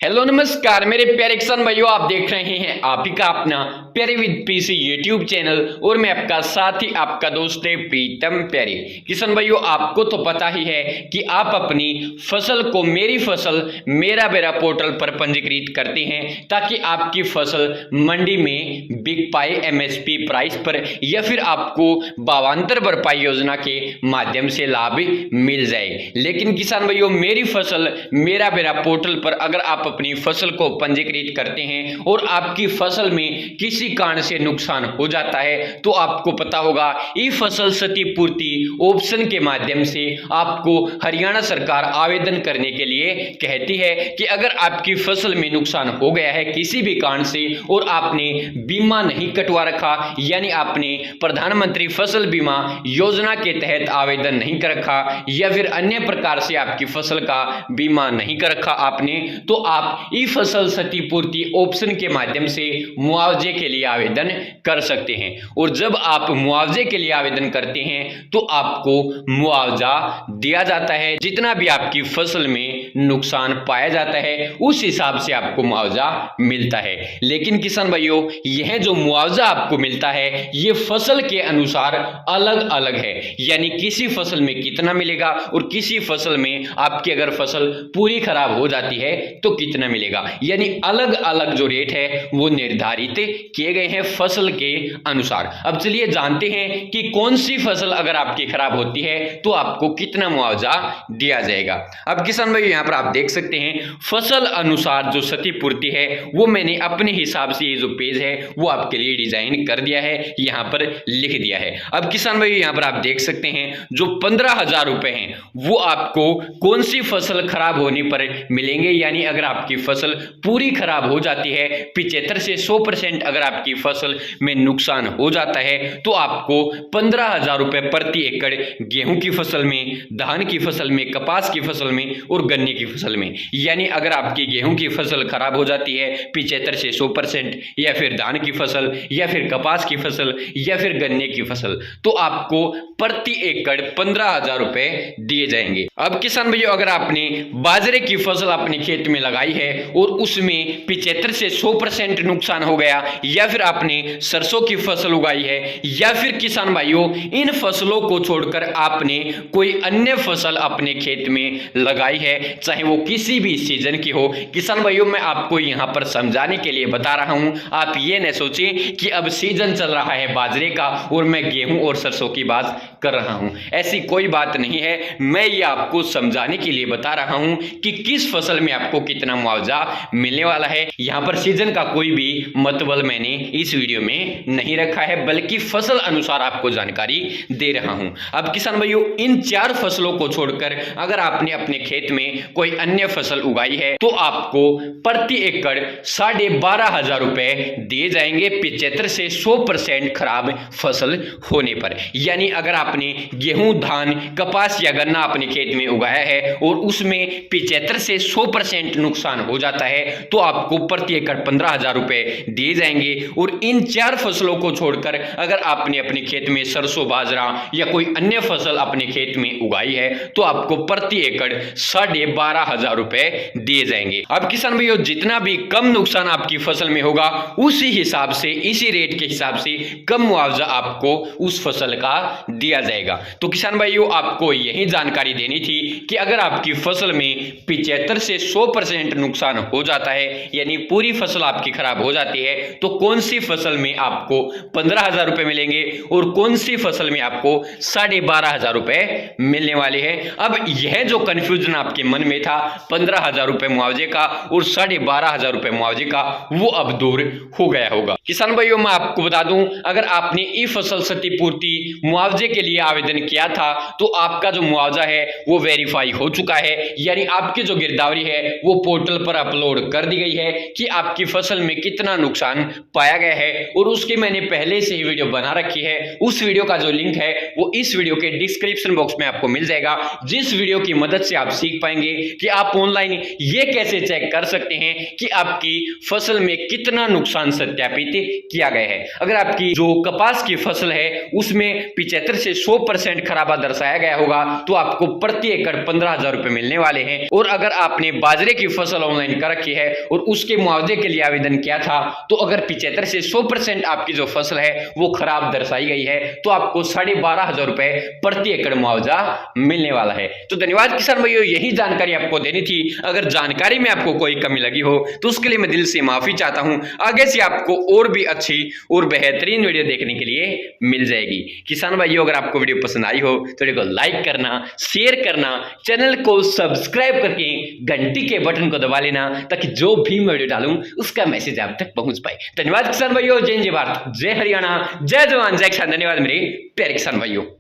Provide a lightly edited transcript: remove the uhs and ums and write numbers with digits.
Hello नमस्कार मेरे प्यारे किसान भाइयों, आप देख रहे हैं आप ही का अपना प्यारे विद पीसी यूट्यूब चैनल और मैं आपका साथ ही आपका दोस्त है प्रीतम प्यारे। किसान भाइयों, आपको तो पता ही है कि आप अपनी फसल को मेरी फसल मेरा बेरा पोर्टल पर पंजीकृत करते हैं ताकि आपकी फसल मंडी में बिक पाए एमएसपी प्राइस पर या फिर आपको भावांतर भरपाई योजना के माध्यम से लाभ मिल जाए। लेकिन किसान भाइयों, मेरी फसल मेरा बेरा पोर्टल पर अगर आप अपनी फसल को पंजीकृत करते हैं और आपकी फसल में किसी कारण से नुकसान हो जाता है तो आपको पता होगा ई फसल क्षतिपूर्ति ऑप्शन के माध्यम से आपको हरियाणा सरकार आवेदन करने के लिए कहती है कि अगर आपकी फसल में नुकसान हो गया है किसी भी कारण से और आपने बीमा नहीं कटवा रखा, यानी आपने प्रधानमंत्री फसल बीमा योजना के तहत आवेदन नहीं कर रखा या फिर अन्य प्रकार से आपकी फसल का बीमा नहीं कर रखा आपने, तो आप ई फसल क्षतिपूर्ति ऑप्शन के माध्यम से मुआवजे के लिए आवेदन कर सकते हैं। और जब आप मुआवजे के लिए आवेदन करते हैं तो आपको मुआवजा दिया जाता है, जितना भी आपकी फसल में नुकसान पाया जाता है उस हिसाब से आपको मुआवजा मिलता है। लेकिन किसान भाइयों, यह जो मुआवजा आपको मिलता है ये फसल के अनुसार अलग अलग है, यानी किसी फसल में कितना मिलेगा और किसी फसल में आपकी अगर फसल पूरी खराब हो जाती है तो कितना मिलेगा, यानी अलग अलग जो रेट है वो निर्धारित किए गए हैं फसल के अनुसार। अब चलिए जानते हैं कि कौन सी फसल अगर आपकी खराब होती है तो आपको कितना मुआवजा दिया जाएगा। अब किसान भाई, यहां पर आप देख सकते हैं फसल अनुसार जो क्षतिपूर्ति है वो मैंने अपने हिसाब से ये जो पेज है वो आपके लिए डिजाइन कर दिया है, यहां पर लिख दिया है। अब किसान भाई, यहां पर आप देख सकते हैं जो 15,000 रुपए हैं वो आपको कौन सी फसल खराब होने पर मिलेंगे, यानी अगर आपकी फसल पूरी खराब हो जाती है 75 से 100% अगर आपकी फसल में नुकसान हो जाता है तो आपको 15,000 रुपए प्रति एकड़ गेहूं की फसल में, धान की फसल में, कपास की फसल में और गन्ने की फसल में, यानी अगर आपकी गेहूं की फसल खराब हो जाती है 75 से 100% या फिर धान की फसल या फिर कपास की फसल या फिर गन्ने की फसल, तो आपको प्रति एकड़ 15,000 रुपए दिए जाएंगे। अब किसान भैया, अगर आपने बाजरे की फसल अपने खेत में लगाई है और उसमें 75 से 100% नुकसान हो गया, या फिर आपने सरसों की फसल उगाई है, या फिर किसान भाइयों इन फसलों को छोड़कर आपने कोई अन्य फसल अपने खेत में लगाई है, चाहे वो किसी भी सीजन की हो। किसान भाइयों, मैं आपको यहां पर समझाने के लिए बता रहा हूं, आप ये न सोचें कि अब सीजन चल रहा है बाजरे का और मैं गेहूं और सरसों की बात कर रहा हूं, ऐसी कोई बात नहीं है। मैं ये आपको समझाने के लिए बता रहा हूं कि किस फसल में आपको कितना मुआवजा मिलने वाला है। यहां पर सीजन का कोई भी मतलब मैंने इस वीडियो में नहीं रखा है, बल्कि फसल अनुसार आपको जानकारी दे रहा हूं। अब किसान भाइयों, इन 4 फसलों को छोड़कर अगर आपने अपने खेत में कोई अन्य फसल उगाई है तो आपको प्रति एकड़ 12,500 रुपए दिए जाएंगे 75 से 100% खराब फसल होने पर। यानी अगर आपने गेहूं, धान, कपास या गन्ना अपने खेत में उगाया है और उसमें 75 से 100% नुकसान हो जाता है तो आपको प्रति एकड़ 15,000 रुपए दिए जाएंगे। और इन 4 फसलों को छोड़कर अगर आपने अपने खेत में सरसों, बाजरा या कोई अन्य फसल अपने खेत में उगाई है तो आपको प्रति एकड़ 12,500 रुपए दिए जाएंगे। अब किसान भाइयों, जितना भी कम नुकसान आपकी फसल में होगा उसी हिसाब से, इसी रेट के हिसाब से कम मुआवजा आपको उस फसल का दिया जाएगा। तो किसान भाइयों, आपको यही जानकारी देनी थी कि अगर आपकी फसल में 75 से 100% नुकसान हो जाता है, यानी पूरी फसल आपकी खराब हो जाती है, तो कौन सी फसल में आपको 15,000 रुपए मिलेंगे और कौन सी फसल में आपको 12,500 रुपए मिलने वाले हैं। अब यह जो कंफ्यूजन आपके मन में था 15,000 रुपए मुआवजे का और 12,500 रुपए मुआवजे का, वो अब दूर हो गया होगा। किसान भाइयों, मैं आपको बता दूं, अगर आपने ई फसल क्षतिपूर्ति मुआवजे के लिए आवेदन किया था तो आपका जो मुआवजा है वो वेरीफाई हो चुका है, यानी आपकी जो गिरदावरी है वो पोर्टल पर अपलोड कर दी गई है कि आपकी फसल में कितना नुकसान पाया गया है, और उसकी मैंने पहले से ही वीडियो बना रखी है। उस वीडियो का जो लिंक है वो इस वीडियो के डिस्क्रिप्शन बॉक्स में आपको मिल जाएगा, जिस वीडियो की मदद से आप सीख पाएंगे कि आप ऑनलाइन ये कैसे चेक कर सकते हैं कि आपकी फसल में कितना नुकसान सत्यापित किया गया है। अगर आपकी जो कपास की फसल है उसमें 75 से 100% खराबा दर्शाया गया होगा तो आपको प्रति एकड़ 15,000 रुपए मिलने वाले हैं। और अगर आपने बाजरे की फसल ऑनलाइन कर रखी है और उसके मुआवजे के लिए आवेदन किया था, तो अगर 75 से 100% आपकी जो फसल है वो खराब दर्शाई गई है तो आपको 12,500 रुपए प्रति एकड़ मुआवजा मिलने वाला है। तो धन्यवाद किसान भाइयों, यही जानकारी आपको देनी थी। अगर जानकारी में आपको कोई कमी लगी हो तो उसके लिए मैं दिल से माफी चाहता हूं। आगे से आपको और भी अच्छी और बेहतरीन वीडियो देखने के लिए मिल जाएगी। किसान भाइयों, अगर आपको वीडियो पसंद आई हो तो वीडियो को लाइक करना, शेयर करना, चैनल को सब्सक्राइब करके घंटी के बटन को दबा लेना ताकि जो भी मैं वीडियो डालूं उसका मैसेज आप तक पहुंच पाए। धन्यवाद किसान भाइयों, जय हिंद, जय भारत, जय हरियाणा, जय जवान, जय किसान। धन्यवाद मेरे प्यारे किसान भाइयों।